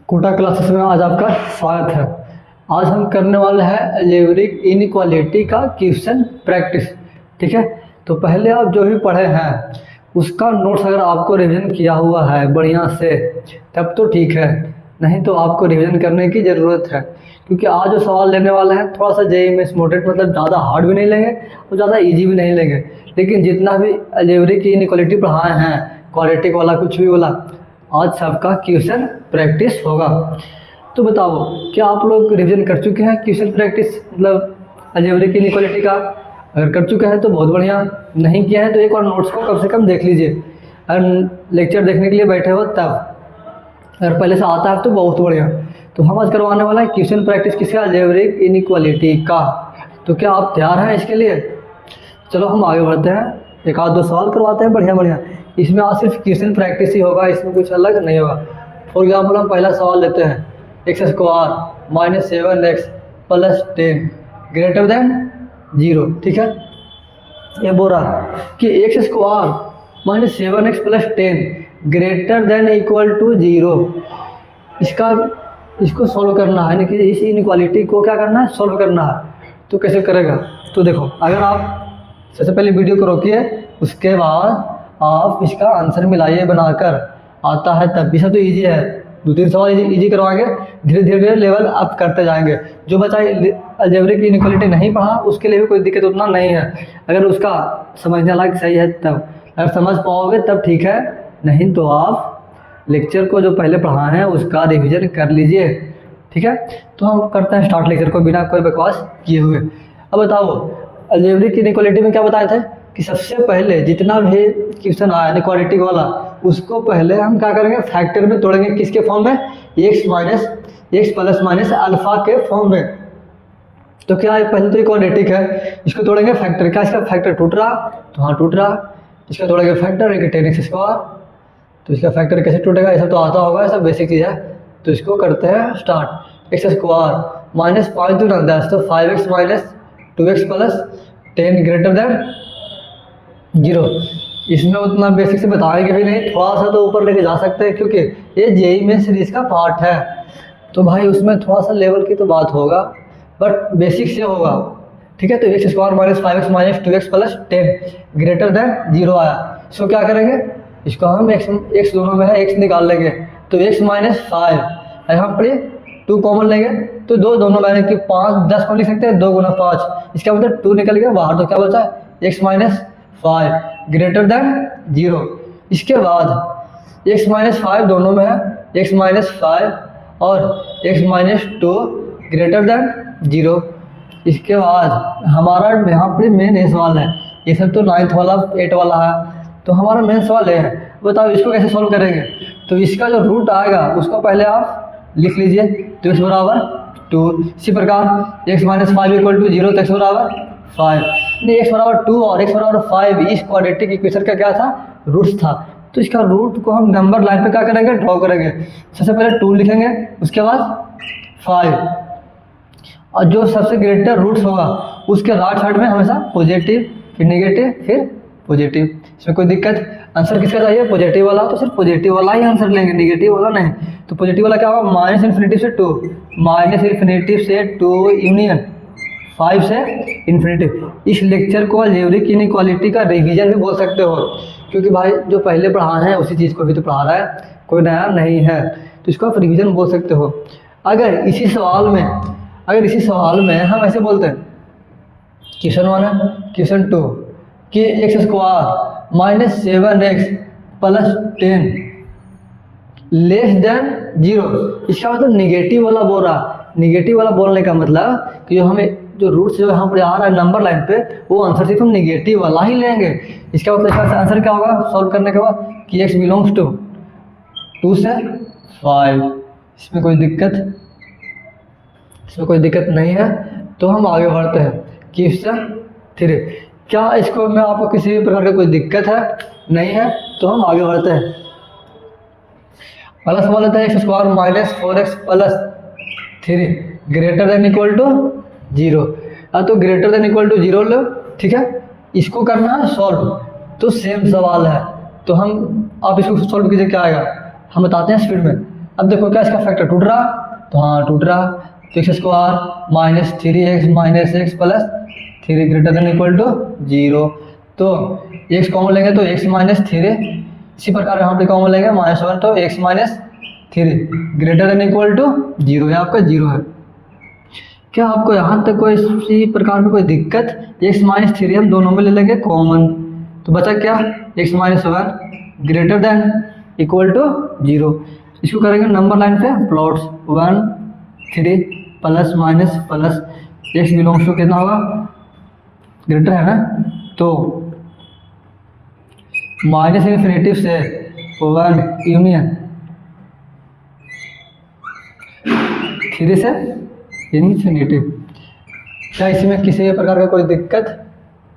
Kota classes में आज आपका स्वागत है। आज हम करने वाले हैं अलजेब्रिक इनइक्वालिटी का क्वेश्चन प्रैक्टिस। ठीक है, तो पहले आप जो भी पढ़े हैं उसका नोट्स अगर आपको रिवीजन किया हुआ है बढ़िया से तब तो ठीक है, नहीं तो आपको रिवीजन करने की ज़रूरत है, क्योंकि आज जो सवाल लेने वाले हैं थोड़ा सा जेईई में मॉडरेट, मतलब ज़्यादा हार्ड भी नहीं लेंगे और ज़्यादा ईजी भी नहीं लेंगे, लेकिन जितना भी अलजेब्रिक इनइक्वालिटी पढ़ाए हैं, क्वाड्रेटिक वाला कुछ भी वाला, आज सबका क्वेश्चन प्रैक्टिस होगा। तो बताओ, क्या आप लोग रिवीजन कर चुके हैं क्वेश्चन प्रैक्टिस, मतलब अलजेब्रिक इनइक्वालिटी का? अगर कर चुके हैं तो बहुत बढ़िया, नहीं किया है तो एक बार नोट्स को कम से कम देख लीजिए। अगर लेक्चर देखने के लिए बैठे हो तब, अगर पहले से आता है तो बहुत बढ़िया। तो हम आज करवाने वाला है क्वेश्चन प्रैक्टिस किसका? अलजेब्रिक इनइक्वालिटी का। तो क्या आप तैयार हैं इसके लिए? चलो हम आगे बढ़ते हैं, एक आध दो सवाल करवाते हैं बढ़िया बढ़िया। इसमें आज सिर्फ क्वेश्चन प्रैक्टिस ही होगा, इसमें कुछ अलग नहीं होगा। फॉर एग्जाम्पल हम पहला सवाल लेते हैं, x square minus 7x plus 10 greater than 0। ठीक है, ये बोल रहा है कि x square minus 7x plus 10 greater than equal to 0। इसको सॉल्व करना है, यानी कि इस इनइक्वालिटी को क्या करना है? सॉल्व करना है। तो कैसे करेगा? तो देखो, अगर आप सबसे पहले वीडियो को रोकिए, उसके बाद आप इसका आंसर मिलाइए बनाकर, आता है तब भी। सब तो इजी है, दो तीन सवाल इजी करवाएंगे, धीरे धीरे लेवल अप करते जाएंगे। जो बच्चा अलजेब्रिक इनइक्वालिटी नहीं पढ़ा उसके लिए भी कोई दिक्कत उतना नहीं है, अगर उसका समझने लायक सही है तब। अगर समझ पाओगे तब ठीक है, नहीं तो आप लेक्चर को जो पहले पढ़ा है उसका रिविजन कर लीजिए। ठीक है, तो हम करते हैं स्टार्ट लेक्चर को बिना कोई बकवास किए हुए। अब बताओ, अलजेब्रिक इनइक्वालिटी में क्या बताए थे कि सबसे पहले जितना भी क्वेश्चन आया इनइक्वालिटी वाला, उसको पहले हम क्या करेंगे? फैक्टर में तोड़ेंगे। किसके फॉर्म में? एक्स प्लस माइनस अल्फा के फॉर्म में। तो क्या है, पहले तो क्वाड्रेटिक है, इसको तोड़ेंगे फैक्टर। क्या इसका फैक्टर टूट रहा? तो हाँ टूट रहा। इसका तोड़ेंगे फैक्टर, एक 10x स्क्वायर। तो इसका फैक्टर कैसे टूटेगा? ये सब तो आता होगा, ये सब बेसिक चीज़ है। तो इसको करते हैं स्टार्ट। एक्स स्क्वायर माइनस 5 2 10, तो 5x minus 2x plus 10 greater than 0। इसमें उतना बेसिक से बताएंगे भी नहीं, थोड़ा सा तो ऊपर लेके जा सकते हैं, क्योंकि ये जेईई में सीरीज का पार्ट है। तो भाई उसमें थोड़ा सा लेवल की तो बात होगा, बट बेसिक से होगा। ठीक है, तो x square minus 5x minus 2x plus 10 greater than 0 आया। इसको क्या करेंगे? इसको हम x दोनों में है, x निकाल लेंगे। तो x माइनस 5, यहाँ पर 2 कॉमन लेंगे तो दोनों में कि 5 10 को लिख सकते हैं, 2 गुना 5, इसका मतलब 2 निकल गया बाहर। तो क्या बचा है? x minus 5 greater than 0। इसके बाद x माइनस 5 दोनों में है, x माइनस 5 और x माइनस 2 ग्रेटर देन 0। इसके बाद हमारा यहाँ पर मेन सवाल है, ये सब तो 9th वाला 8 वाला है, तो हमारा मेन सवाल है। बताओ इसको कैसे सॉल्व करेंगे? तो इसका जो रूट आएगा उसको पहले आप लिख लीजिए। तो x बराबर 2, इसी प्रकार x माइनस 5 इक्वल टू 0, तो x बराबर 5, नहीं x बराबर 2 और x बराबर 5 इस क्वाड्रेटिक इक्वेशन का क्या था? रूट्स था। तो इसका रूट को हम नंबर लाइन पे क्या करेंगे? ड्रॉ करेंगे। सबसे पहले 2 लिखेंगे, उसके बाद 5, और जो सबसे ग्रेटर रूट्स होगा उसके राइट साइड में हमेशा पॉजिटिव, फिर नेगेटिव, फिर पॉजिटिव। इसमें कोई दिक्कत? आंसर किसका चाहिए? पॉजिटिव वाला, तो सिर्फ पॉजिटिव वाला ही आंसर लेंगे, नेगेटिव वाला नहीं। तो पॉजिटिव वाला क्या होगा? माइनस इन्फिनिटी से 2, माइनस इन्फिनिटी से 2 यूनियन 5 से इन्फिनिटी। इस लेक्चर को अलजेब्रिक इनइक्वालिटी का रिवीजन भी बोल सकते हो, क्योंकि भाई जो पहले पढ़ा है उसी चीज़ को भी तो पढ़ा रहा है, कोई नया नहीं है, तो इसको आप रिवीजन बोल सकते हो। अगर इसी सवाल में हम ऐसे बोलते हैं, क्वेश्चन 1 है, क्वेश्चन 2 कि x square minus 7x plus 10 less than 0। इसका मतलब निगेटिव वाला बोल रहा। निगेटिव वाला बोलने का मतलब कि जो हमें जो रूट्स जो यहाँ पर आ रहा है नंबर लाइन पे, वो आंसर सिर्फ हम निगेटिव वाला ही लेंगे। इसका मतलब इसका आंसर क्या होगा सॉल्व करने के बाद? कि x बिलोंग्स टू 2 से 5। इसमें कोई दिक्कत नहीं है। तो हम आगे बढ़ते हैं क्वेश्चन 3। क्या इसको में आपको किसी भी प्रकार का कोई दिक्कत है? नहीं है, तो हम आगे बढ़ते हैं। पहला सवाल लेते हैं, x square minus 4x plus 3 greater than equal to 0। तो ग्रेटर देन इक्वल टू 0 लो। ठीक है, इसको करना है सॉल्व। तो सेम सवाल है, तो आप इसको सॉल्व कीजिए, क्या आएगा हम बताते हैं स्पीड में। अब देखो क्या इसका फैक्टर टूट रहा, तो हाँ टूट रहा, तो x square minus 3x minus x plus 3 greater than equal to 0। तो x कॉमन लेंगे तो x माइनस 3, इसी प्रकार यहाँ पे कॉमन लेंगे -1, तो x minus 3 greater than equal to 0, है आपका 0 है। क्या आपको यहाँ तक कोई इसी प्रकार में कोई दिक्कत? x माइनस 3 हम दोनों में ले लेंगे कॉमन, तो बचा क्या x minus 1 greater than equal to 0। इसको करेंगे नंबर लाइन पे plots 1 3 plus minus plus, x belongs to कितना होगा ग्रेटर है ना, तो माइनस इन्फिनेटिव से 1 यूनियन 3 से इन्फिनेटिव। क्या इसमें किसी भी प्रकार का कोई दिक्कत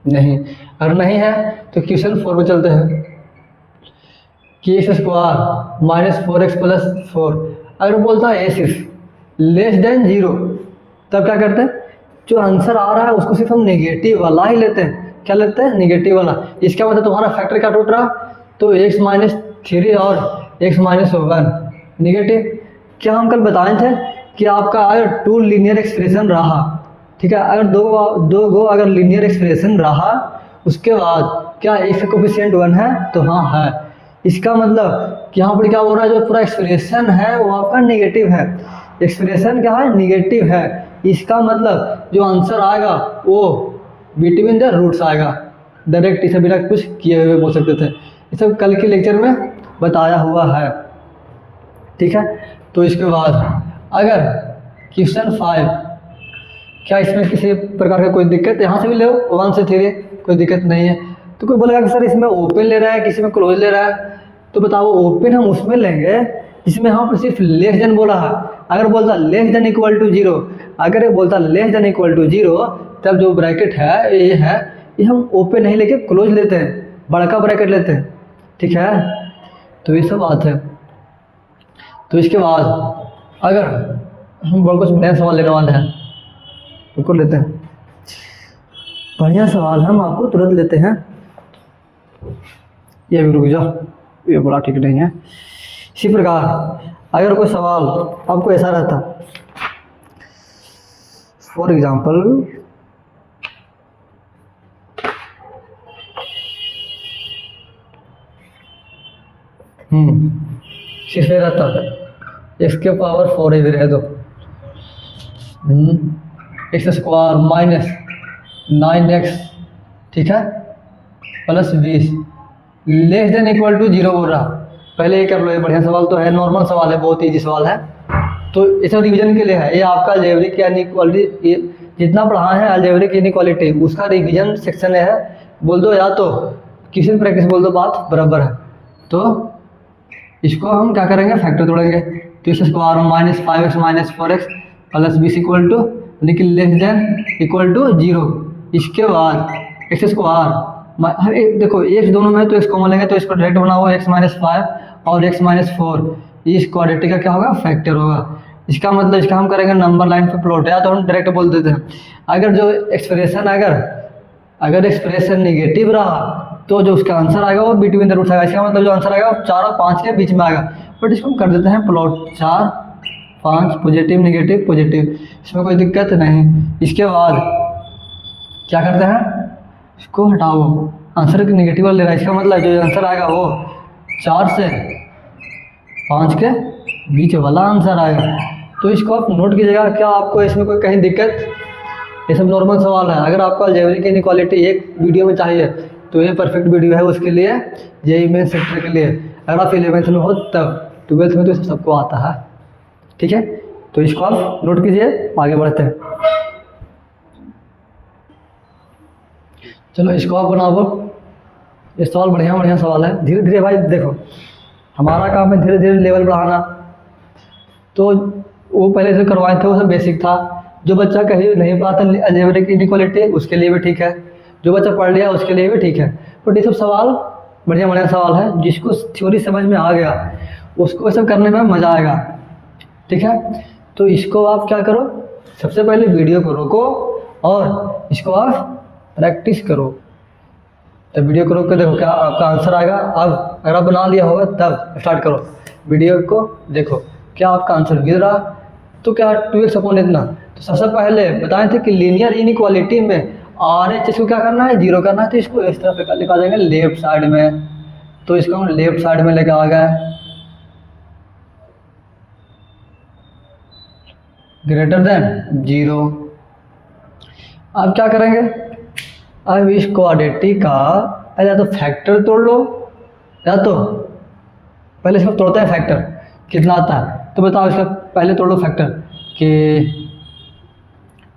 नहीं? अगर नहीं है तो क्वेश्चन 4 में चलते हैं कि x square minus 4x plus 4, अगर बोलता है ए सिर्फ लेस देन 0, तब क्या करते हैं, जो आंसर आ रहा है उसको सिर्फ हम नेगेटिव वाला ही लेते हैं। क्या लेते हैं? नेगेटिव वाला। इसका मतलब तुम्हारा फैक्टर क्या टूट रहा, तो x माइनस 3 और x माइनस 1 नेगेटिव। क्या हम कल बताए थे कि आपका अगर 2 लीनियर एक्सप्रेशन रहा, ठीक है, अगर दो गो अगर लीनियर एक्सप्रेशन रहा, उसके बाद क्या x का कोफिशिएंट 1 है, तो हाँ है। इसका मतलब कि यहाँ पर क्या हो रहा है, जो पूरा एक्सप्रेशन है वो आपका नेगेटिव है। एक्सप्रेशन क्या है? नेगेटिव है। इसका मतलब जो आंसर आएगा वो बिटवीन द रूट्स आएगा, डायरेक्ट इसे बिना कुछ किए हुए बोल सकते थे। ये सब कल के लेक्चर में बताया हुआ है, ठीक है। तो इसके बाद अगर क्वेश्चन 5, क्या इसमें किसी प्रकार का कोई दिक्कत? यहाँ से भी ले 1 से 3 कोई दिक्कत नहीं है। तो कोई बोलेगा कि सर इसमें ओपन ले रहा है, किसी में क्लोज ले रहा है, तो बताओ ओपन हम उसमें लेंगे जिसमें यहाँ पर सिर्फ लेस देन बोला है। अगर बोलता लेस देन इक्वल टू 0, अगर ये बोलता लेस देन इक्वल टू 0, तब जो ब्रैकेट है ये हम ओपन नहीं लेके क्लोज लेते हैं, बड़का ब्रैकेट लेते हैं, ठीक है। तो ये सब बात है। तो इसके बाद अगर हम बहुत कुछ बढ़िया सवाल लेने वाले हैं, बिल्कुल लेते हैं बढ़िया सवाल, हम आपको तुरंत लेते हैं। ये भी रुक जाओ, ये बड़ा ठीक नहीं है। इसी प्रकार अगर कोई सवाल आपको ऐसा रहता, फॉर एग्जाम्पल सिर्फ रहता x के पावर 4 भी रह दो, एक्स स्क्वायर माइनस 9x, ठीक है, plus 20 less than equal to 0 बोल रहा। पहले ये कर लो, ये बढ़िया सवाल तो है, नॉर्मल सवाल है, बहुत ईजी सवाल है। तो इसे रिवीजन के लिए है, ये आपका अलजेब्रिक इनइक्वालिटी जितना पढ़ा है अलजेब्रिक इनइक्वालिटी उसका रिवीजन सेक्शन है। बोल दो या तो क्वेश्चन प्रैक्टिस बोल दो, बात बराबर है। तो इसको हम क्या करेंगे, फैक्टर तोड़ेंगे। तो x square minus 5x minus 4x plus 20 equal to, लेकिन लेस देन इक्वल टू 0। इसके बाद एक्स स्क्वायर, देखो x दोनों में तो x कॉमन लेंगे तो इसको डायरेक्ट बना हुआ x माइनस 5 और x माइनस 4, इस क्वाड्रेटिक का क्या होगा, फैक्टर होगा। इसका मतलब इसका हम करेंगे नंबर लाइन पे प्लॉट, या तो हम डायरेक्ट बोल देते हैं। अगर जो एक्सप्रेशन अगर एक्सप्रेशन नेगेटिव रहा तो जो उसका आंसर आएगा वो बिटवीन द रूट्स आएगा। इसका मतलब जो आंसर आएगा वो 4 और 5 के बीच में आएगा। बट इसको हम कर देते हैं प्लॉट 4 5 पॉजिटिव नेगेटिव पॉजिटिव, इसमें कोई दिक्कत नहीं। इसके बाद क्या करते हैं, इसको हटाओ, आंसर नेगेटिव वाला ले रहा है। इसका मतलब जो आंसर आएगा वो 4 से 5 के बीच वाला आंसर आएगा। तो इसको आप नोट कीजिएगा। क्या आपको इसमें कोई कहीं दिक्कत? ये सब नॉर्मल सवाल है। अगर आपको अलजेब्रिक इनइक्वालिटी एक वीडियो में चाहिए तो ये परफेक्ट वीडियो है उसके लिए, जेईई मेन सेक्टर के लिए। अगर आप 11th में हो तब 12th में तो ये सबको आता है, ठीक है। तो इसको आप नोट कीजिए, आगे बढ़ते हैं। चलो इसको आप बनाओ। ये सवाल बढ़िया सवाल है। धीरे धीरे भाई देखो, हमारा काम है धीरे धीरे लेवल बढ़ाना। तो वो पहले से करवाए थे, वो सब बेसिक था। जो बच्चा कहीं नहीं पाता अलजेब्रिक इनइक्वालिटी उसके लिए भी ठीक है, जो बच्चा पढ़ लिया उसके लिए भी ठीक है। बट ये सब सवाल बढ़िया सवाल है। जिसको थ्योरी समझ में आ गया उसको ये सब करने में मज़ा आएगा, ठीक है। तो इसको आप क्या करो, सबसे पहले वीडियो को रोको और इसको आप प्रैक्टिस करो। तब वीडियो को रोक कर देखो क्या आपका आंसर आएगा। अब अगर आप बना लिया होगा तब स्टार्ट करो, वीडियो को देखो क्या आपका आंसर गिर रहा? तो क्या 2x अपॉन इतना। तो सबसे पहले बताए थे कि लीनियर इनइक्वालिटी में RHS को क्या करना है, 0 करना है। तो इसको इस तरफ लेकर आ जाएंगे लेफ्ट साइड में, तो इसको हम लेफ्ट साइड में लेकर आ गए, ग्रेटर देन 0। अब क्या करेंगे, अब इस क्वाड्रेटिक का या तो फैक्टर तोड़ लो, या तो पहले इसको तोड़ता है फैक्टर, कितना आता है तो बताओ। इसका पहले तोड़ लो फैक्टर कि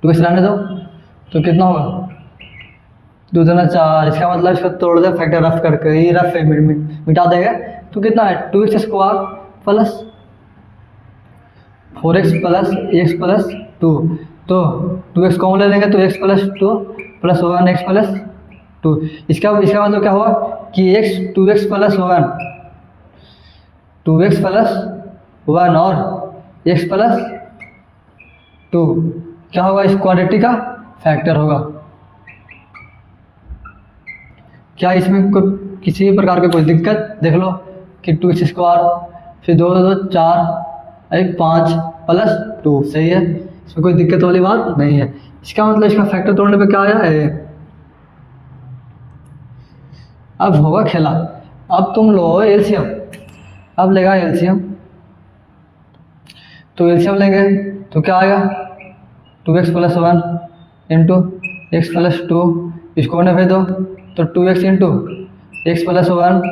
2x रहने दो, तो कितना होगा 2 दूना 4। इसका मतलब इसको तोड़ दे फैक्टर रफ करके, ये रफ मिटा देंगे। तो कितना है 2x square plus 4x plus x plus 2। तो 2x कॉमन ले लेंगे, तो x plus 2 plus 1x plus 2। इसका मतलब क्या हुआ कि x 2x plus 1, 2x plus 1 और x प्लस 2 क्या होगा, इस क्वाड्रेटिक का फैक्टर होगा। क्या इसमें कोई किसी भी प्रकार की कोई दिक्कत? देख लो कि 2x स्क्वायर फिर 2 2 4 1 5 प्लस 2, सही है, इसमें कोई दिक्कत वाली बात नहीं है। इसका मतलब इसका फैक्टर तोड़ने पे क्या आया है। अब होगा खेला, अब तुम लो एलसीएम, अब लेगा एलसीएम, तो एलसीएम लेंगे तो क्या आएगा 2x plus 1 into x plus 2, इसको ने भेज दो तो 2x इंटू एक्स प्लस 1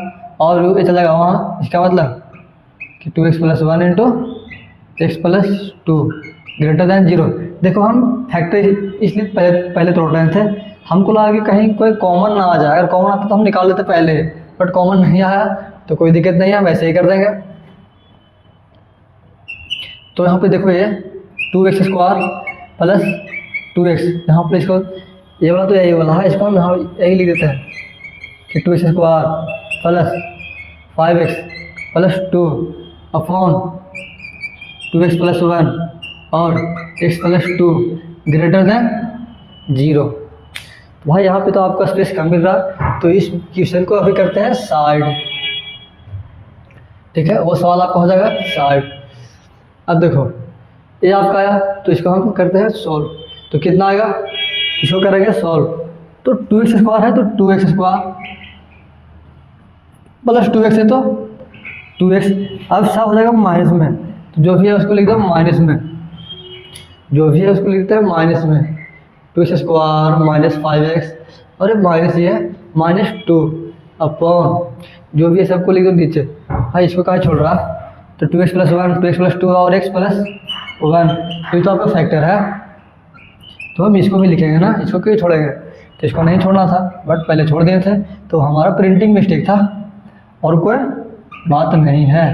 और ये चलेगा वहाँ। इसका मतलब कि 2x plus 1 into x plus 2 greater than 0। देखो हम फैक्टर इसलिए पहले तोड़ रहे थे, हमको लगा कि कहीं कोई कॉमन ना आ जाए, अगर कॉमन आता तो हम निकाल लेते पहले, बट कॉमन नहीं आया तो कोई दिक्कत नहीं है, वैसे ही कर देंगे। तो यहाँ पे देखो ये 2x स्क्वायर प्लस 2x, यहाँ पर इसको ये वाला तो यही वाला है, इसको हम यहाँ यही लिख देते हैं कि 2x square plus 5x plus 2 upon 2x plus 1 और x प्लस 2 ग्रेटर दैन 0। भाई यहाँ पे तो आपका स्पेस कम मिल रहा है, तो इस क्वेश्चन को अभी करते हैं साइड, ठीक है, वो सवाल आपका हो जाएगा साइड। अब देखो ये आपका आया, तो इसको हम करते हैं सॉल्व। तो कितना आएगा, इसको करेंगे सॉल्व, तो 2x स्क्वायर है तो 2x स्क्वायर प्लस 2x है तो 2x। अब सब हो जाएगा माइनस में, तो जो भी है उसको लिख दो माइनस में, जो भी है उसको लिखते हैं माइनस में। 2x स्क्वायर माइनस 5x और ये माइनस ये है माइनस 2 अपॉन जो भी है सबको लिख दो नीचे। भाई इसको कहाँ छोड़ रहा, तो 2x प्लस 1 2x प्लस 2 और x प्लस 1, तो ये तो आपका फैक्टर है, तो हम इसको भी लिखेंगे ना, इसको क्यों छोड़ेंगे, तो इसको नहीं छोड़ना था बट पहले छोड़ दिए थे, तो हमारा प्रिंटिंग मिस्टेक था और कोई बात नहीं है।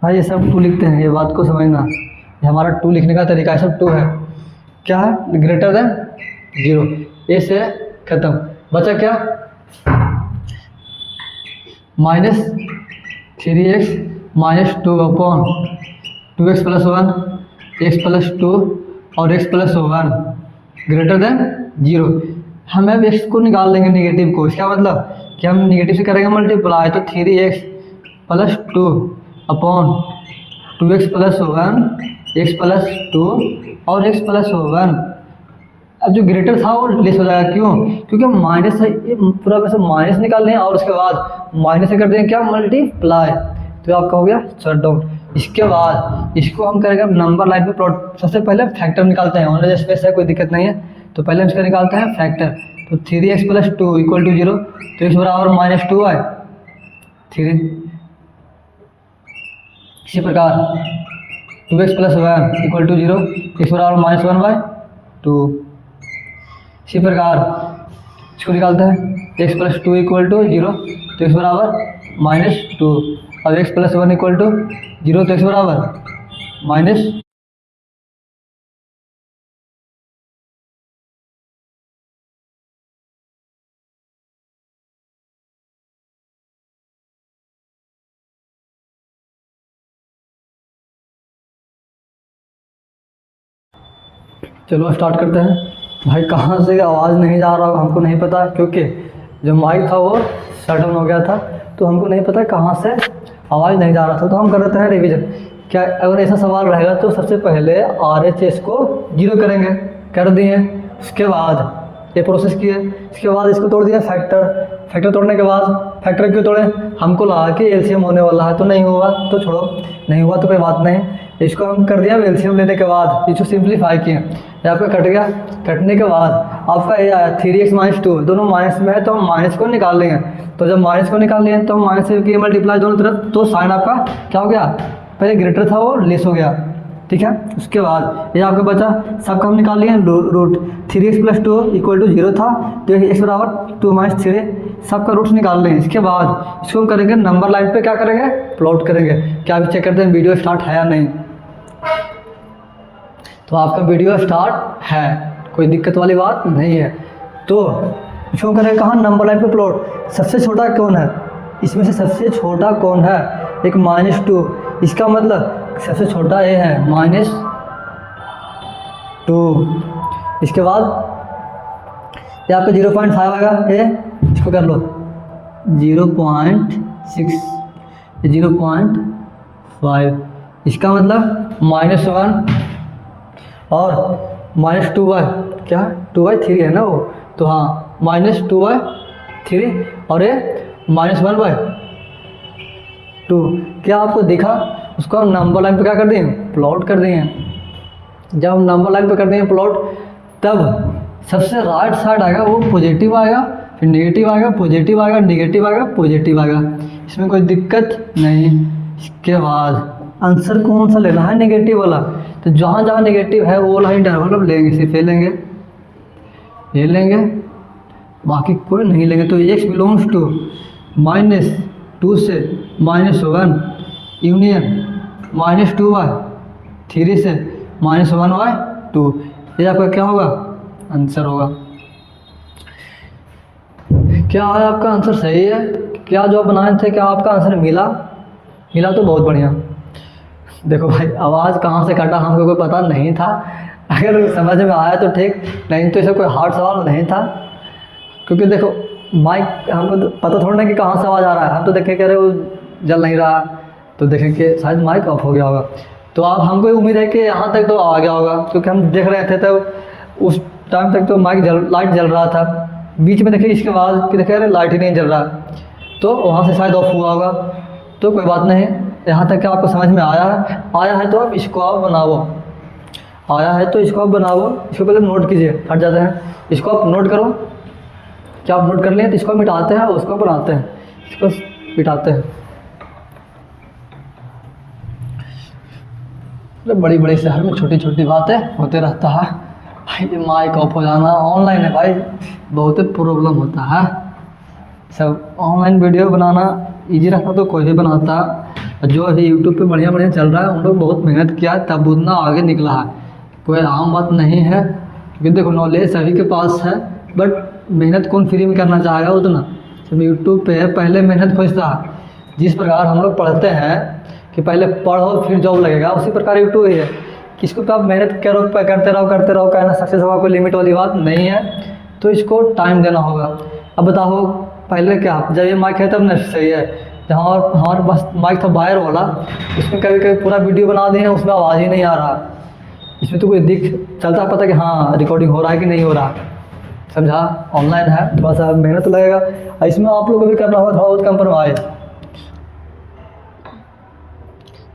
भाई ये सब 2 लिखते हैं, ये बात को समझना, ये हमारा 2 लिखने का तरीका है, सब 2 है। क्या है ग्रेटर देन 0, ए से खत्म, बचा क्या minus 3x minus 2 upon 2x plus 1 x plus 2 और x प्लस 1 ग्रेटर देन 0। हम अब x को निकाल देंगे निगेटिव को, इसका मतलब कि हम निगेटिव से करेंगे मल्टीप्लाई, तो 3x plus 2 upon 2x plus 1 x plus 2 और x प्लस 1। अब जो ग्रेटर था वो लेस हो जाएगा, क्यों, क्योंकि हम माइनस से पूरा वैसे माइनस निकाल रहे हैं और उसके बाद माइनस से कर देंगे क्या मल्टीप्लाई, तो आपका हो गया शट डाउन। इसके बाद इसको हम करेंगे नंबर लाइन पे प्लॉट। सबसे पहले फैक्टर निकालते हैं, ऑनलाइन स्पेस है कोई दिक्कत नहीं है, तो पहले हम इसका निकालते हैं फैक्टर। तो 3x प्लस 2 इक्वल टू 0, तो x बराबर माइनस 2 है 3। इसी प्रकार 2x plus 1 equal to 0, x बराबर माइनस 1/2। इसी प्रकार इसको निकालते हैं x प्लस 2 इक्वल टू 0, तो x बराबर माइनस 2। अब x प्लस 1 इक्वल टू 0, तो x बराबर माइनस। चलो स्टार्ट करते हैं। भाई कहाँ से आवाज़ नहीं जा रहा हमको नहीं पता, क्योंकि जो माइक था वो शट डाउन हो गया था, तो हमको नहीं पता कहाँ से आवाज़ नहीं जा रहा था, तो हम कर देते हैं रिवीजन। क्या अगर ऐसा सवाल रहेगा तो सबसे पहले RHS को 0 करेंगे, कर दिए। उसके बाद ये प्रोसेस किए, इसके बाद इसको तोड़ दिया फैक्टर तोड़ने के बाद, फैक्टर क्यों तोड़े, हमको लगा कि LCM होने वाला है, तो नहीं हुआ तो छोड़ो, नहीं हुआ तो कोई बात नहीं। इसको हम कर दिया LCM लेने के बाद, इसको सिंप्लीफाई किए, ये आपका कट गया। कटने के बाद आपका ये आया 3x - 2, दोनों माइनस में है तो हम माइनस को निकाल लेंगे। तो जब माइनस को निकाल लिए तो हम माइनस से किए मल्टीप्लाई दोनों तरफ, तो साइन आपका क्या हो गया, पहले ग्रेटर था वो लेस हो गया, ठीक है। उसके बाद ये आपका बचा, सबका हम निकाल लिए रूट 3x + 2 = 0 था, तो x = 2 - 3, सबका रूट निकाल लें। इसके बाद इसको हम करेंगे नंबर लाइन पे क्या करेंगे, प्लॉट करेंगे। क्या अभी चेक करते हैं वीडियो स्टार्ट है या नहीं। तो आपका वीडियो स्टार्ट है, कोई दिक्कत वाली बात नहीं है। तो इसको करेंगे कहाँ, नंबर लाइन पे प्लॉट। सबसे छोटा कौन है, इसमें से सबसे छोटा कौन है, एक -2, इसका मतलब सबसे छोटा ये है -2। इसके बाद ये आपका 0.5 आएगा, ये इसको कर लो 0.6, 0.5, इसका मतलब -1 और -2/, क्या 2/3 है ना वो, तो हाँ -2/3 और ये -1/2। क्या आपको दिखा, उसको हम नंबर लाइन पे क्या कर देंगे, प्लॉट कर देंगे। जब हम नंबर लाइन पे कर देंगे प्लॉट, तब सबसे राइट साइड आएगा वो पॉजिटिव आएगा, फिर नेगेटिव आएगा, पॉजिटिव आएगा, नेगेटिव आएगा, पॉजिटिव आएगा, इसमें कोई दिक्कत नहीं। इसके बाद आंसर कौन सा लेना है, नेगेटिव वाला। तो जहाँ जहाँ नेगेटिव है वो वाला इंटरवल हम लेंगे, सिर्फ ये लेंगे, ये लेंगे, बाकी कोई नहीं लेंगे। तो x बिलोंग्स टू -2 से -1 यूनियन -2/3 से -1/2, ये आपका क्या होगा, आंसर होगा। क्या है आपका आंसर सही है, क्या जो बनाए थे क्या आपका आंसर मिला तो बहुत बढ़िया। देखो भाई आवाज़ कहाँ से काटा हमको कोई पता नहीं था, अगर समझ में आया तो ठीक, नहीं तो ऐसा कोई हार्ड सवाल नहीं था। क्योंकि देखो माइक हमको तो पता थोड़ा ना कि कहाँ से आवाज़ आ रहा है, हम तो देखें कह रहे वो जल नहीं रहा, तो देखें कि शायद माइक ऑफ हो गया होगा। तो आप हमको उम्मीद है कि यहाँ तक तो आ गया होगा, क्योंकि हम देख रहे थे तब उस टाइम तक तो लाइट जल रहा था, बीच में देखिए इसके बाद कि देखे अरे लाइट ही नहीं जल रहा, तो वहाँ से शायद ऑफ हुआ होगा। तो कोई बात नहीं, यहाँ तक क्या आपको समझ में आया है तो आप इसको आप बनाओ, आया है तो इसको आप बनाओ। इसको पहले नोट कीजिए, हट जाते हैं, इसको आप नोट करो। क्या आप नोट कर लें तो इसको मिटाते हैं, उसको बनाते हैं, इसको मिटाते हैं। बड़ी बड़ी शहर में छोटी छोटी बातें होते रहता है भाई। माइक ऑफ हो जाना, ऑनलाइन है भाई, बहुत प्रॉब्लम होता है। सब ऑनलाइन वीडियो बनाना इजी रहता तो कोई भी बनाता, जो अभी यूट्यूब पे बढ़िया बढ़िया चल रहा है उन लोग बहुत मेहनत किया है तब उतना आगे निकला है, कोई आम बात नहीं है। क्योंकि देखो नॉलेज सभी के पास है, बट मेहनत कौन फ्री में करना चाहेगा उतना। जब यूट्यूब पे पहले मेहनत खोजता है, जिस प्रकार हम लोग पढ़ते हैं कि पहले पढ़ो फिर जॉब लगेगा, उसी प्रकार यूट्यूब ही है। इसको पे आप मेहनत करो, करते रहो, कहना सक्सेस होगा, कोई लिमिट वाली बात नहीं है। तो इसको टाइम देना होगा। अब बताओ पहले क्या, जब ये माइक है तब न सही है, जहाँ हमारे पास माइक था वायर वाला, उसमें कभी कभी पूरा वीडियो बना दिए हैं, उसमें आवाज़ ही नहीं आ रहा। इसमें तो कोई दिख चलता पता कि हाँ रिकॉर्डिंग हो रहा है कि नहीं हो रहा, समझा। ऑनलाइन है, थोड़ा सा मेहनत तो लगेगा, इसमें आप लोगों को भी करना होगा थोड़ा बहुत कंप्रोमाइज़।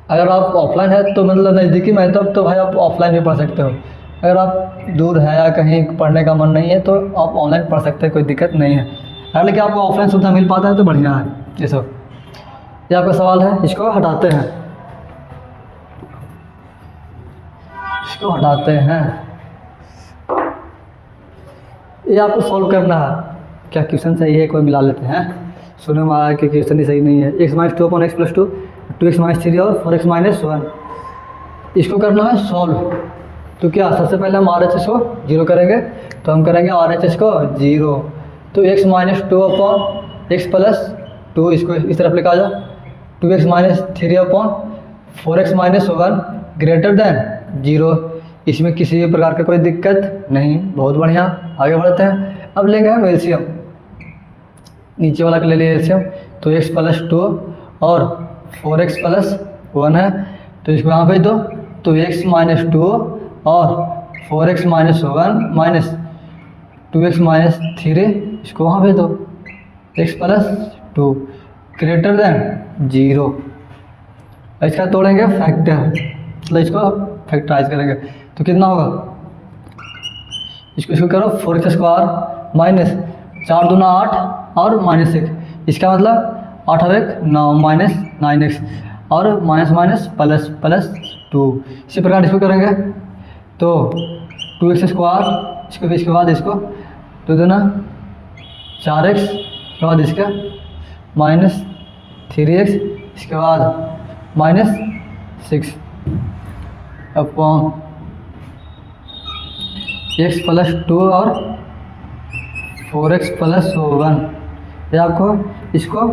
अगर आप ऑफलाइन है तो मतलब नज़दीकी में है तो भाई आप ऑफलाइन भी पढ़ सकते हो। अगर आप दूर है या कहीं पढ़ने का मन नहीं है तो आप ऑनलाइन पढ़ सकते हैं, कोई दिक्कत नहीं है। अगर लेकिन आपको ऑफलाइन सुविधा मिल पाता है तो बढ़िया है। ये सब ये आपका सवाल है, इसको हटाते हैं, इसको हटाते हैं। ये आपको सॉल्व करना है। क्या क्वेश्चन सही है, कोई मिला लेते हैं। सुनने में आया कि क्वेश्चन ही सही नहीं है। x - 2 / x + 2, 2x - 3 और 4x - 1, इसको करना है सॉल्व। तो क्या सबसे पहले हम RHS को 0 करेंगे, तो हम करेंगे RHS को 0। तो x - 2 / x + 2, इसको इस तरफ लिखा जा, 2x - 3 / 4x - 1 ग्रेटर देन 0। इसमें किसी भी प्रकार का कोई दिक्कत नहीं, बहुत बढ़िया। आगे बढ़ते हैं। अब लेंगे हम एलसीएम, नीचे वाला ले लिए एलसीएम। तो x + 2 और 4x प्लस 1 है, तो इसको यहाँ भेज दो। तो x माइनस 2 और 4x minus 1 minus 2x minus 3, इसको वहाँ भेज दो। x plus 2 greater than 0। इसका तोड़ेंगे फैक्टर, मतलब इसको फैक्टराइज करेंगे तो कितना होगा, इसको करो 4x स्क्वायर माइनस 4 दूना 8 और माइनस 1, इसका मतलब 8 और 1 9 माइनस 9x और माइनस माइनस प्लस प्लस 2। इसी प्रकार इसको करेंगे तो 2x स्क्वायर, इसके बाद इसको 2 दूना 4x, इसके बाद इसका माइनस 3x, इसके बाद माइनस 6 अपॉन x प्लस 2 और 4x प्लस 1। ये आपको इसको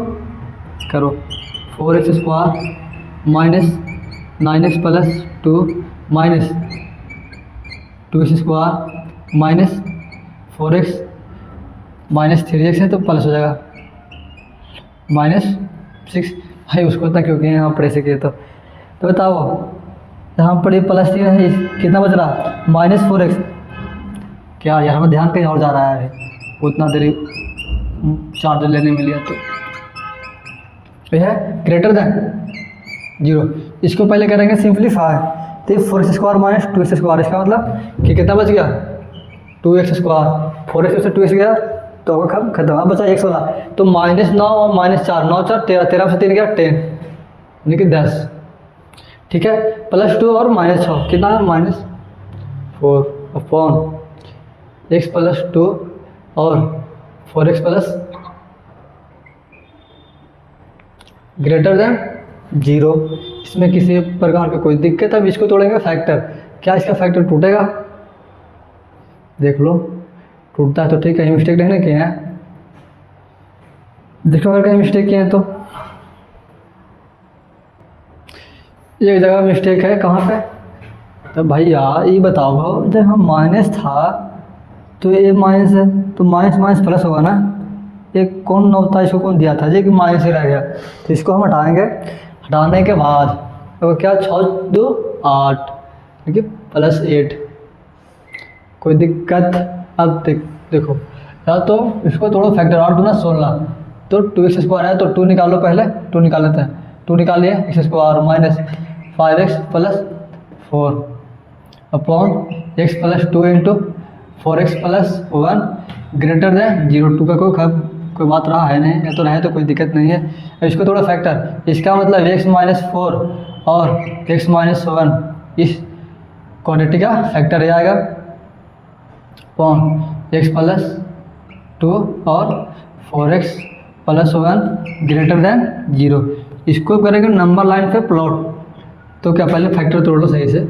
करो 4x square minus 9x plus 2 minus 2x square minus 4x minus 3x है तो प्लस हो जाएगा माइनस 6। भाई उसको इतना क्यों किए यहाँ पर ऐसे किए तो बताओ, यहाँ पर ये प्लस 3 है, कितना बच रहा माइनस 4x। क्या यार हमें ध्यान कहीं और जा रहा है, उतना देरी चार्जर लेने में लिया तो यह है ग्रेटर देन 0। इसको पहले करेंगे सिंप्लीफाई, तो 4x square minus 2x square, इसका मतलब कि कितना बच गया 2x स्क्वायर, 4x से 2x गया तो खत्म। अब बचा x वाला, तो माइनस 9 और माइनस 4, 9 4 13, 13 से 3 गया 10 यानी कि 10, ठीक है। प्लस 2 और माइनस 6 कितना है माइनस 4 अपॉन x प्लस 2 और 4x प्लस ग्रेटर देन 0। इसमें किसी प्रकार की कोई दिक्कत, अब इसको तोड़ेंगे फैक्टर। क्या इसका फैक्टर टूटेगा, देख लो टूटता है तो ठीक है, कहीं मिस्टेक नहीं किए हैं, देखो अगर कहीं मिस्टेक किए हैं तो एक जगह मिस्टेक है, कहाँ पे, तो भाई यार ये बताओ जब हम माइनस था तो ये माइनस है तो माइनस माइनस प्लस होगा ना, ये कौन नौता इसको कौन दिया था जी कि माइनस ही रह गया, तो इसको हम हटाएंगे। हटाने के बाद तो क्या 6 2 8 ठीक है प्लस 8, कोई दिक्कत। अब देखो या तो इसको थोड़ा फैक्टर 8 दूना 16, तो 2x स्क्वायर है तो 2 निकालो, पहले 2 निकाल लेते हैं, 2 निकालिए x square minus 5x plus 4 upon x plus 2 into 4x plus 1 greater than 0। 2 का कोई बात रहा है नहीं, या तो रहे तो कोई दिक्कत नहीं है। इसको थोड़ा फैक्टर, इसका मतलब x माइनस 4 और x माइनस 1 इस क्वांटिटी का फैक्टर आ जाएगा अपॉन x प्लस 2 और 4x प्लस 1 ग्रेटर देन 0। इसको करेंगे नंबर लाइन पे प्लॉट, तो क्या पहले फैक्टर तोड़ लो सही से,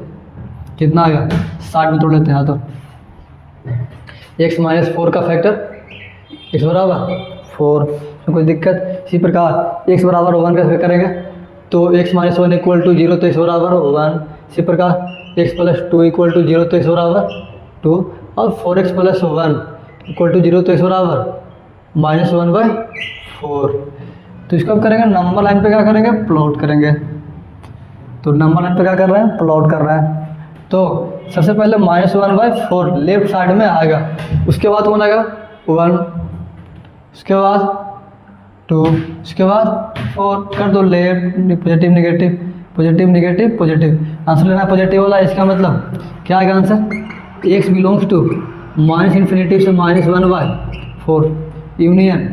कितना आएगा 60 में तोड़ लेते हैं। तो x माइनस 4 का फैक्टर x बराबर 4, तो कोई दिक्कत। इसी प्रकार x बराबर 1 कैसे करेंगे, तो x माइनस 1 इक्वल टू 0 तो x बराबर 1। इसी प्रकार x प्लस 2 इक्वल टू 0 तो x बराबर 2 और 4x प्लस 1 इक्वल टू 0 तो x बराबर माइनस 1/4। तो इसको अब करेंगे नंबर लाइन पे क्या करेंगे, प्लॉट करेंगे। तो नंबर लाइन पे क्या कर रहे हैं, प्लॉट कर रहे हैं। तो सबसे पहले -1/4 लेफ्ट साइड में आएगा, उसके बाद कौन आएगा 1, उसके बाद 2, उसके बाद 4 कर दो left, positive negative positive negative positive, answer लेना पॉजिटिव वाला। इसका मतलब क्या आएगा आंसर, x बिलोंग्स टू -∞ से -1/4 यूनियन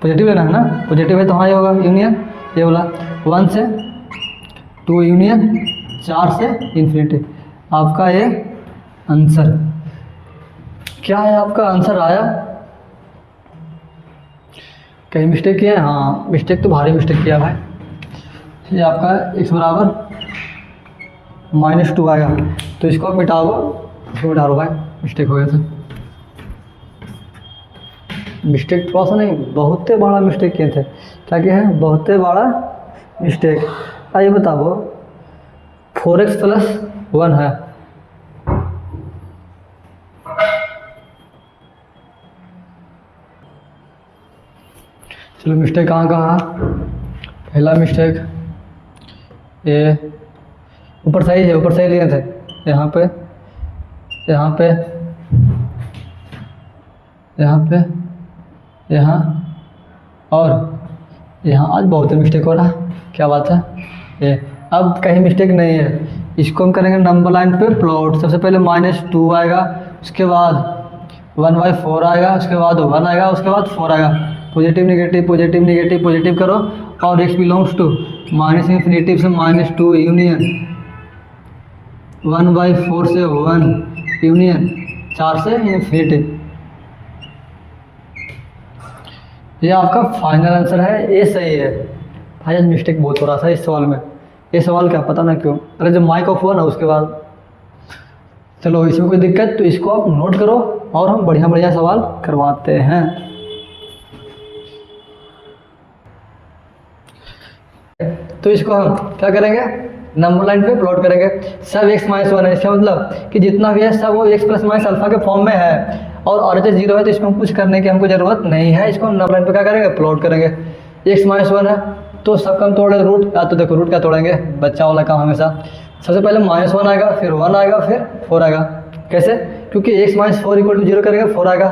पॉजिटिव लेना है ना, पॉजिटिव है तो हाँ ये होगा यूनियन ये वाला 1 से 2 यूनियन 4 से इन्फिनिटी। आपका ये आंसर क्या है, आपका आंसर आया। कहीं मिस्टेक किया है, हाँ मिस्टेक तो भारी मिस्टेक किया भाई। ये आपका x बराबर -2 आएगा, तो इसको मिटाओ, इसको मिटा दो भाई, मिस्टेक हो गया था। मिस्टेक थोड़ा सा नहीं, बहुत बड़ा मिस्टेक किए थे। क्या किया है, बहुत बड़ा मिस्टेक। आइए बताओ 4x प्लस 1 है, चलो मिस्टेक कहाँ कहाँ पहला मिस्टेक ये ऊपर सही है, ऊपर सही लिए थे, यहाँ पे यहाँ पे यहाँ पे यहाँ और यहाँ। आज बहुत मिस्टेक हो रहा, क्या बात है ये। अब कहीं मिस्टेक नहीं है, इसको हम करेंगे नंबर लाइन पे प्लॉट। सबसे पहले -2 आएगा, उसके बाद 1/4 आएगा, उसके बाद 1 आएगा, उसके बाद 4 आएगा। Positive negative positive negative positive करो और x बिलोंग्स टू -∞ से -2 यूनियन 1/4 से 1 यूनियन 4 से इन्फिनिटी। ये आपका फाइनल आंसर है, ये सही है। भाई मिस्टेक बहुत हो रहा था इस सवाल में, ये सवाल क्या पता ना क्यों। अरे जब माइक ऑफ हुआ ना उसके बाद, चलो इसमें कोई दिक्कत तो इसको आप नोट करो और हम बढ़िया बढ़िया सवाल करवाते हैं। तो इसको हम क्या करेंगे, नंबर लाइन पे प्लॉट करेंगे। सब x-1 है, इसका मतलब कि जितना भी है सब वो x ± अल्फा के फॉर्म में है और RHS 0 है, तो इसमें कुछ करने की हमको ज़रूरत नहीं है। इसको नंबर लाइन पे क्या करेंगे, प्लॉट करेंगे। x-1 है तो सबका हम तोड़े रूट, या तो देखो रूट क्या तोड़ेंगे, बच्चा वाला काम हमेशा। सबसे पहले -1 आएगा, फिर 1 आएगा, फिर 4 आएगा। कैसे, क्योंकि x - 4 = 0 करेंगे 4 आएगा,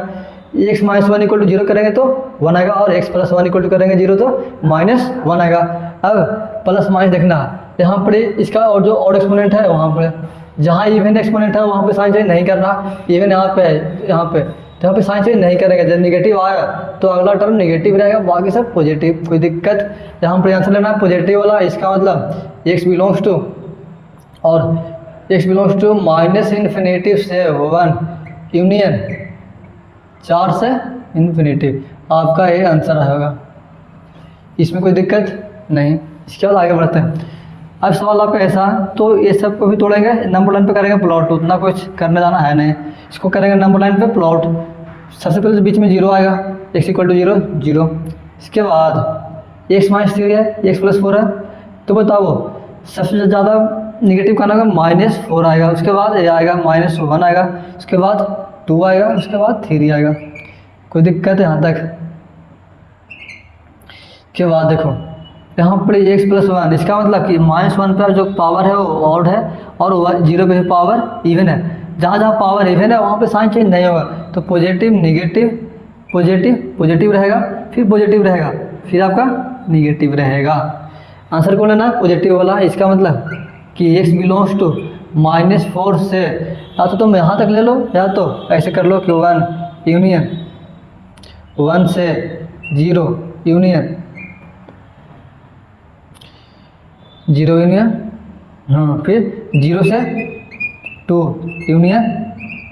x - 1 = 0 करेंगे तो 1 आएगा, और x + 1 = करेंगे 0 तो -1 आएगा। अब प्लस माइनस देखना है, यहाँ पर इसका और जो ऑड एक्सपोनेंट है वहाँ पर, जहाँ इवन एक्सपोनेंट है वहाँ पे साइन चेंज नहीं करना। इवन यहाँ पे है, यहाँ पे तो यहाँ पे साइन चेंज नहीं करेंगे। जब नेगेटिव आएगा तो अगला टर्म नेगेटिव रहेगा, बाकी सब पॉजिटिव। कोई दिक्कत, यहाँ पर आंसर लेना है पॉजिटिव वाला। इसका मतलब x बिलोंग्स टू और x बिलोंग्स टू -∞ से 1 यूनियन 4 से इन्फिनिटी। आपका ये आंसर आएगा, इसमें कोई दिक्कत नहीं। इसके बाद आगे बढ़ते हैं। अब सवाल आपका ऐसा है, तो ये सब को भी तोड़ेंगे, नंबर लाइन पे करेंगे प्लॉट। उतना कुछ करने जाना है नहीं, इसको करेंगे नंबर लाइन पे प्लॉट। सबसे पहले तो बीच में 0 आएगा, x = 0 0। इसके बाद x - 3 है, x + 4 है, तो बताओ सबसे ज़्यादा निगेटिव का आएगा -4 आएगा, उसके बाद ये आएगा -1 आएगा, उसके बाद 2 आएगा, उसके बाद 3 आएगा। कोई दिक्कत है यहाँ तक? के बाद देखो यहाँ पर x + 1, इसका मतलब कि -1 पर जो पावर है वो ऑड है और 0 पे पावर इवन है। जहाँ जहाँ पावर इवन है वहाँ पे साइन चेंज नहीं होगा, तो पॉजिटिव नेगेटिव पॉजिटिव पॉजिटिव रहेगा, फिर पॉजिटिव रहेगा, फिर आपका नेगेटिव रहेगा। आंसर कौन लेना, पॉजिटिव वाला। इसका मतलब कि x बिलोंग्स टू -4 से, या तो तुम यहाँ तक ले लो या तो ऐसे कर लो कि 1 यूनियन 1 से 0 यूनियन 0 यूनियन, हाँ, फिर 0 से 2 यूनियन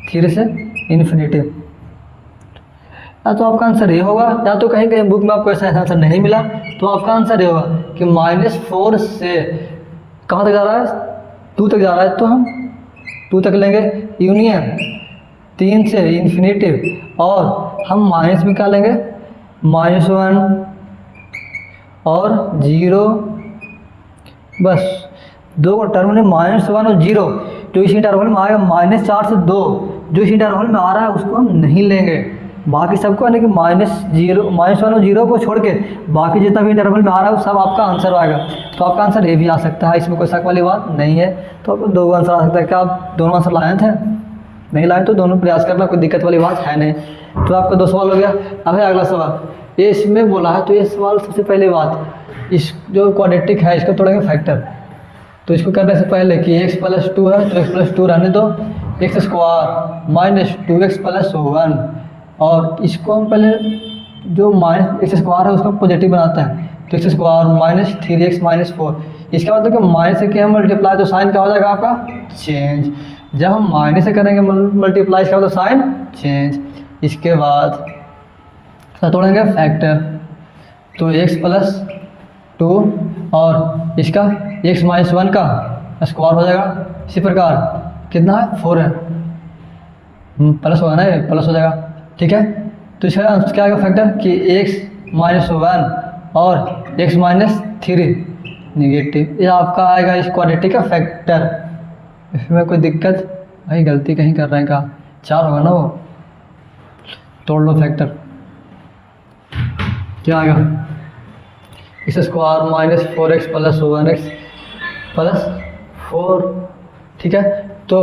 3 से इन्फिनिटी। या तो आपका आंसर ये होगा, या तो कहीं कहीं बुक में आपको ऐसा आंसर नहीं मिला, तो आपका आंसर ये होगा कि -4 से कहाँ तक जा रहा है, 2 तक जा रहा है, तो हम 2 तक लेंगे यूनियन 3 से इन्फिनिटी, और हम माइनस में क्या लेंगे, -1 और 0। बस दो टर्म में -1 और 0 जो इसी इंटरवल में आएगा, -4 से 2 जो इसी इंटरवल में आ रहा है उसको हम नहीं लेंगे। बाकी सबको यानी कि -1 और 0 को छोड़ के बाकी जितना भी इंटरवल में आ रहा है वो सब आपका आंसर आएगा। तो आपका आंसर ये भी आ सकता है, इसमें कोई शक वाली बात नहीं है। तो आपको 2 आंसर आ सकता है। क्या आप दोनों आंसर लाए थे? नहीं लाए तो दोनों प्रयास करना, कोई दिक्कत वाली बात है नहीं। तो आपका 2 सवाल हो गया। अब है अगला सवाल, ये इसमें बोला है, तो ये सवाल सबसे पहले बात, इस जो क्वाड्रेटिक है इसको तोड़ेंगे फैक्टर। तो इसको करने से पहले कि x + 2 है तो x + 2 रहने दो, x² - 2x + 1, और इसको हम पहले जो -x² है उसको पॉजिटिव बनाते हैं, तो x² - 3x - 4। इसका मतलब कि माइनस से क्या मल्टीप्लाई, तो साइन क्या हो जाएगा आपका, चेंज। जब हम माइनस से करेंगे मल्टीप्लाई, इसका मतलब साइन चेंज। इसके बाद तोड़ेंगे फैक्टर, तो x + 2 और इसका x - 1 का स्क्वायर हो जाएगा। इसी प्रकार कितना है, 4 है, प्लस होगा ना, प्लस हो जाएगा, ठीक है। तो इसका क्या आएगा फैक्टर कि x - 1 और x - 3 निगेटिव। ये आपका आएगा इस क्वाड्रेटिक का फैक्टर। इसमें कोई दिक्कत, भाई गलती कहीं कर रहे हैं का, 4 होगा ना वो, तोड़ लो फैक्टर। क्या आएगा, x square minus 4x plus 1x plus 4, ठीक है। तो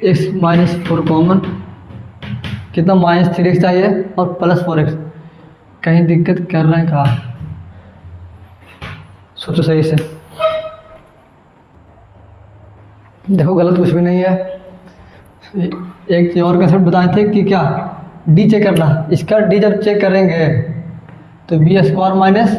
x माइनस 4 कॉमन, कितना माइनस 3x चाहिए और प्लस 4x। कहीं दिक्कत कर रहे हैं कहाँ, सोचो सही से। देखो गलत कुछ भी नहीं है। एक चीज और कंसेप्ट बताए थे कि क्या डी चेक करना, इसका डी जब चेक करेंगे तो बी स्क्वायर माइनस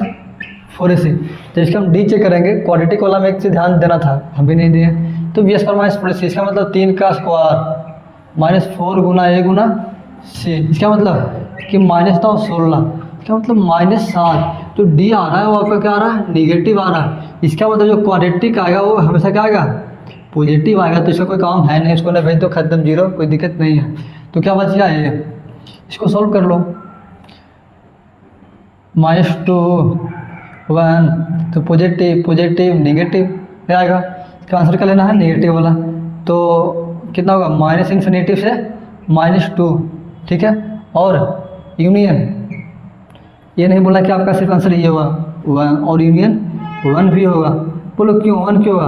4ac, जब इसका हम डी चेक करेंगे क्वाड्रेटिक वाला में एक चीज ध्यान देना था, हम भी नहीं दिए। तो बी स्क्वायर माइनस 4ac, इसका मतलब 3 का square minus 4 Guna a Guna c, इसका मतलब कि माइनस था 16, इसका मतलब -7। जो डी आ रहा है वो आपका क्या आ रहा है, निगेटिव आ रहा है। इसका मतलब जो क्वाड्रेटिक आएगा वो हमेशा क्या आएगा, पॉजिटिव आएगा। तो इसका कोई काम है नहीं, इसको ना भेज दो, खत्म, जीरो, कोई दिक्कत नहीं है। तो क्या बच गया ये, इसको सॉल्व कर लो। -2 1, तो पॉजिटिव पॉजिटिव नेगेटिव क्या आएगा, इसका आंसर क्या लेना है, नेगेटिव वाला। तो कितना होगा, माइनस इन्फिनेटिव से -2, ठीक है। और यूनियन, ये नहीं बोला कि आपका सिर्फ आंसर ये होगा 1, और यूनियन 1 भी होगा। बोलो क्यों 1 क्यों होगा,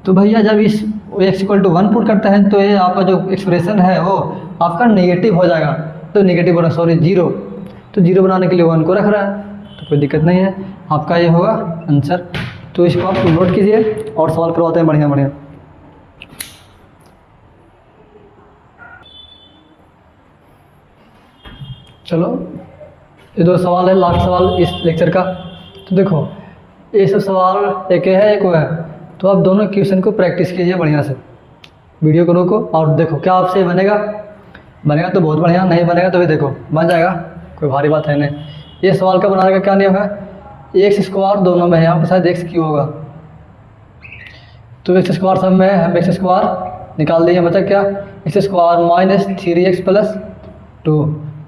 तो भैया जब इस x इक्वल टू 1 पुट करते हैं तो ये आपका जो एक्सप्रेशन है वो आपका नेगेटिव हो जाएगा। तो नेगेटिव बना, सॉरी जीरो, तो जीरो बनाने के लिए 1 को रख रहा है, तो कोई दिक्कत नहीं है, आपका ये होगा आंसर। तो इसको आप नोट कीजिए और सवाल करवाते हैं बढ़िया बढ़िया। चलो ये 2 सवाल है, लास्ट सवाल इस लेक्चर का। तो देखो ये सब सवाल एक है एक वो है, तो आप दोनों क्वेश्चन को प्रैक्टिस कीजिए बढ़िया से, वीडियो को रोको और देखो क्या आपसे बनेगा। बनेगा तो बहुत बढ़िया, नहीं बनेगा तो भी देखो बन जाएगा, कोई भारी बात है नहीं। ये सवाल का बनाने का क्या नियम है, एक्स स्क्वायर दोनों में है, यहाँ पर शायद एक्स क्यों होगा, तो एक्स स्क्वायर सब में है, हम एक्स स्क्वायर निकाल दिए, बचा क्या, x square minus 3x plus 2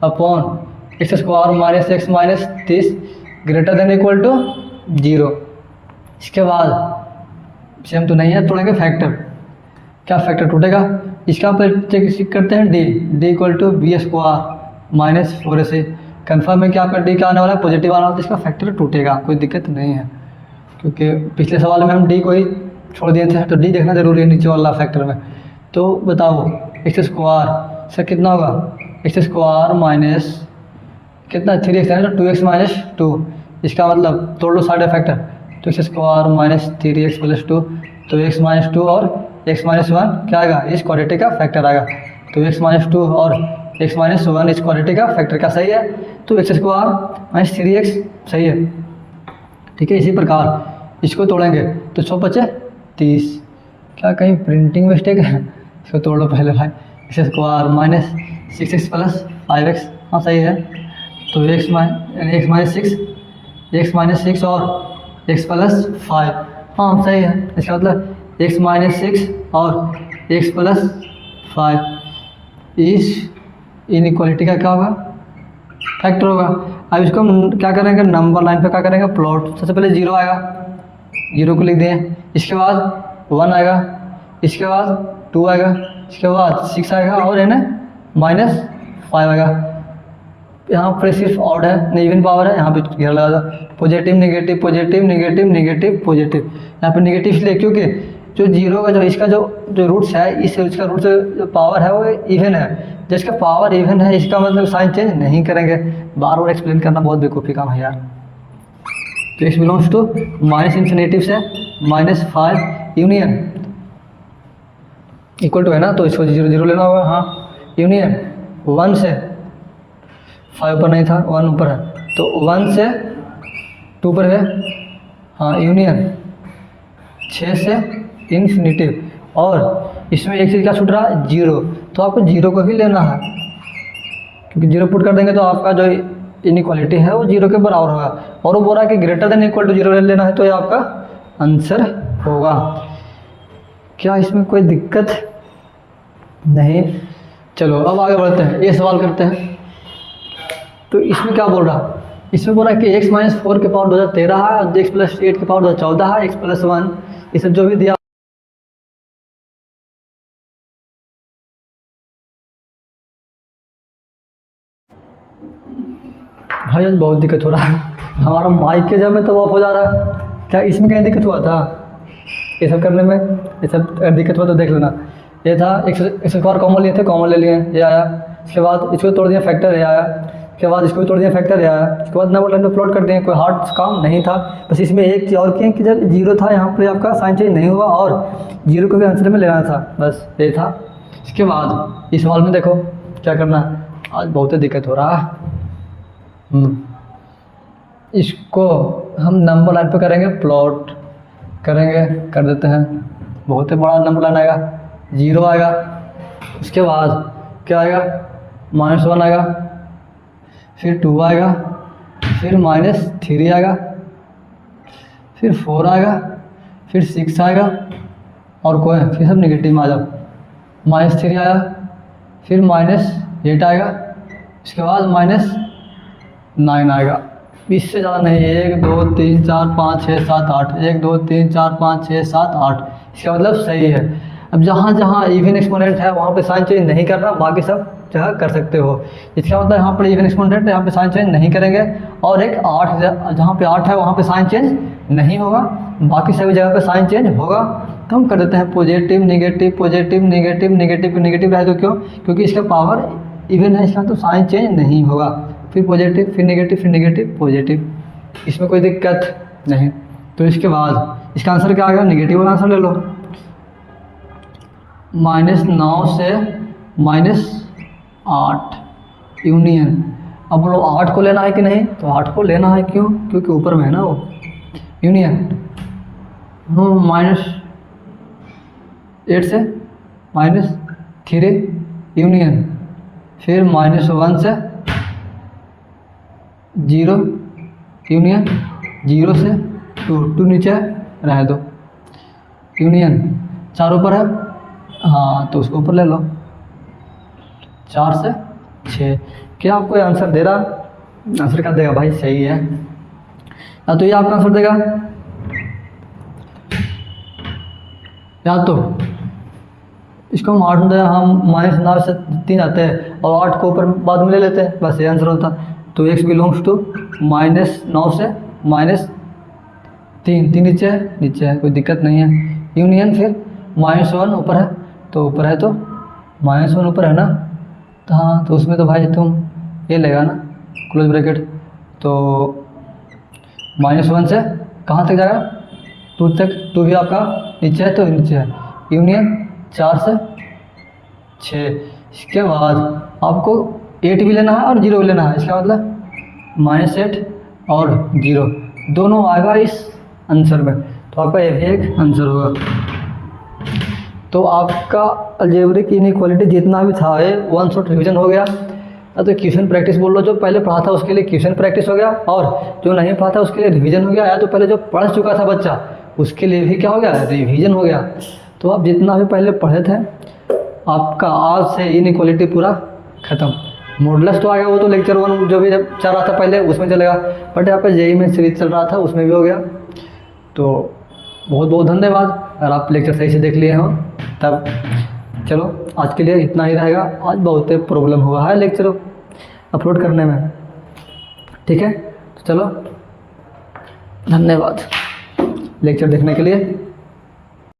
upon x square minus x minus 30 greater than equal to 0। इसके बाद सेम तो नहीं है, तोड़ेंगे फैक्टर, क्या फैक्टर टूटेगा, इसका पर चेक करते हैं D equal to B square minus 4ac। Confirm है कि आपका डी क्या आने वाला है, पॉजिटिव आने वाला है, तो इसका फैक्टर टूटेगा, कोई दिक्कत नहीं है। क्योंकि पिछले सवाल में हम डी को ही छोड़ दिए थे, तो डी देखना जरूरी है नीचे वाला फैक्टर में। तो बताओ एक्स स्क्वायर से कितना होगा, एक्स स्क्वायर माइनस कितना 3x है तो 2x माइनस 2, इसका मतलब तोड़ लो साइड फैक्टर, तो x square minus 3x plus 2, तो x माइनस 2 और x माइनस 1 क्या आएगा, इस क्वाड्रेटिक का फैक्टर आएगा। तो x माइनस 2 और x माइनस 1 इस क्वाड्रेटिक का फैक्टर का सही है, तो एक्स स्क्वायर माइनस 3x सही है, ठीक है। इसी प्रकार इसको तोड़ेंगे तो 100 बचे 30, क्या कहीं प्रिंटिंग मिस्टेक है, इसको तोड़ लो पहले भाई। X square minus 6x plus 5x, हाँ सही है। तो x माइनस 6 और x प्लस 5, हाँ सही है। इसका मतलब x माइनस 6 और x प्लस 5 इस इनइक्वालिटी का क्या होगा, फैक्टर होगा। अब इसको हम क्या करेंगे, नंबर लाइन पे क्या करेंगे, प्लॉट। सबसे पहले 0 आएगा, 0 को लिख दिए, इसके बाद 1 आएगा, इसके बाद 2 आएगा, इसके बाद 6 आएगा और है ना -5 आएगा। यहाँ पर सिर्फ ऑड है, इवन पावर है, यहाँ पे घेरा लगा दो, positive negative positive negative negative positive. यहाँ पे नेगेटिव इसलिए क्योंकि जो जीरो का जो इसका जो रूट्स है, इसका रूट जो पावर है वो इवन है, जिसका पावर इवन है इसका मतलब साइन चेंज नहीं करेंगे। बार बार एक्सप्लेन करना बहुत बेवकूफ़ी काम है यार। तो x belongs to minus infinitive से -5 यूनियन इक्वल टू है ना, तो इसको 0 0 लेना होगा, हाँ यूनियन 1 से 5 ऊपर नहीं था, 1 ऊपर है, तो 1 से 2 पर है, हाँ यूनियन 6 से इन्फिनेटिव, और इसमें एक चीज़ क्या छूट रहा है, 0, तो आपको 0 को ही लेना है, क्योंकि 0 पुट कर देंगे तो आपका जो इनइक्वालिटी है वो 0 के बराबर होगा, और वो बोल रहा है कि ग्रेटर देन इक्वल टू 0 लेना है, तो ये आपका आंसर होगा। क्या इसमें कोई दिक्कत नहीं। चलो अब आगे बढ़ते हैं, ये सवाल करते हैं। तो इसमें क्या बोल रहा, इसमें बोल रहा है कि x माइनस 4 के पावर 2013 है और x प्लस 8 के पावर 2014 है, x प्लस 1, इसे जो भी दिया भाई भाई आज बहुत दिक्कत हो रहा है, हमारा माइक के जब में तो ऑफ हो जा रहा है। क्या इसमें कहीं दिक्कत हुआ था ये सब करने में? ये सब दिक्कत हुआ तो देख लेना। ये था एक बार कॉमन लिए थे, कॉमन ले लिए, ये आया। इसके बाद इसको तोड़ दिया, फैक्टर, ये आया। उसके बाद इसको भी तोड़ दिया, फैक्टर, ये आया। उसके बाद नंबर प्लॉट कर दिए, कोई हार्ड काम नहीं था। बस इसमें एक चीज़ और की कि जब जीरो था यहाँ पे आपका साइन चेंज नहीं हुआ और जीरो को भी आंसर में लेना था, बस ये था। इसके बाद इस सवाल में देखो क्या करना है, आज बहुत दिक्कत हो रहा है। इसको हम नंबर लाइन पे करेंगे, प्लॉट करेंगे, कर देते हैं। बहुत ही बड़ा नंबर लाइन आएगा, 0 आएगा। उसके बाद क्या आएगा, -1 आएगा, फिर 2 आएगा, फिर -3 आएगा, फिर 4 आएगा, फिर 6 आएगा और कोई फिर सब नेगेटिव में आ जाओ। -3 आया, फिर -8 आएगा, उसके बाद -9 आएगा। इससे ज़्यादा नहीं, 1 2 3 4 5 6 7 8, 1 2 3 4 5 6 7 8, इसका मतलब सही है। अब जहाँ जहाँ इवन एक्सपोनेंट है वहाँ पे साइन चेंज नहीं करना, बाकी सब जगह कर सकते हो। इसका मतलब यहाँ पर इवन एक्सपोनेंट है, यहाँ पे साइन चेंज नहीं करेंगे। और एक 8 जहाँ पे 8 है वहाँ पे साइन चेंज नहीं होगा, बाकी सभी जगह पे साइन चेंज होगा। तो हम कर देते हैं positive negative, positive negative, negative negative है तो क्यों, क्योंकि इसका पावर इवन है, इसका तो साइन चेंज नहीं होगा। फिर पॉजिटिव, फिर नेगेटिव, फिर नेगेटिव, पॉजिटिव, इसमें कोई दिक्कत नहीं। तो इसके बाद इसका आंसर क्या आएगा, नेगेटिव वाला आंसर ले लो। -9 से -8 यूनियन। अब बोलो 8 को लेना है कि नहीं, तो 8 को लेना है, क्यों, क्योंकि ऊपर में है ना वो यूनियन। -8 से -3 यूनियन, फिर -1 से 0 यूनियन, 0 से 2 नीचे रह दो यूनियन, 4 ऊपर है, हाँ तो उसको ऊपर ले लो, 4 से 6। क्या आपको आंसर दे रहा, आंसर क्या देगा भाई, सही है या तो ये आपका आंसर देगा, या तो इसको हम 8 में देगा, हम -9 से 3 आते हैं और 8 को ऊपर बाद में ले लेते हैं, बस ये आंसर होता। तो x बिलोंग्स टू -9 से -3 नीचे है, नीचे है, कोई दिक्कत नहीं है। यूनियन फिर -1 ऊपर है, तो ऊपर है, तो -1 ऊपर है ना, तो हाँ तो उसमें तो भाई तुम ये लेगा ना क्लोज ब्रैकेट, तो -1 से कहाँ तक जाएगा, 2 तक, 2 भी आपका नीचे है तो नीचे है। यूनियन 4 से 6। इसके बाद आपको 8 भी लेना है और 0 भी लेना है, इसका मतलब -8 और 0 दोनों आएगा इस आंसर में, तो आपका ये भी एक आंसर होगा। तो आपका अलजेब्रिक इनइक्वालिटी जितना भी था ये 1 शॉट रिवीजन हो गया। तो क्वेश्चन प्रैक्टिस बोल लो, जो पहले पढ़ा था उसके लिए क्वेश्चन प्रैक्टिस हो गया, और जो नहीं पढ़ा था उसके लिए रिवीजन हो गया, या तो पहले जो पढ़ चुका था बच्चा उसके लिए भी क्या हो गया, रिवीजन हो गया। तो आप जितना भी पहले पढ़े थे आपका आज से इनइक्वालिटी पूरा खत्म। मॉडुलस तो आ गया, वो तो लेक्चर 1 जो भी चल रहा था पहले उसमें चलेगा, बट यहाँ पे जेईई में सीरीज चल रहा था उसमें भी हो गया। तो बहुत बहुत धन्यवाद, अगर आप लेक्चर सही से देख लिए हो तब। चलो आज के लिए इतना ही रहेगा, आज बहुत प्रॉब्लम हुआ है लेक्चर अपलोड करने में, ठीक है। तो चलो धन्यवाद लेक्चर देखने के लिए।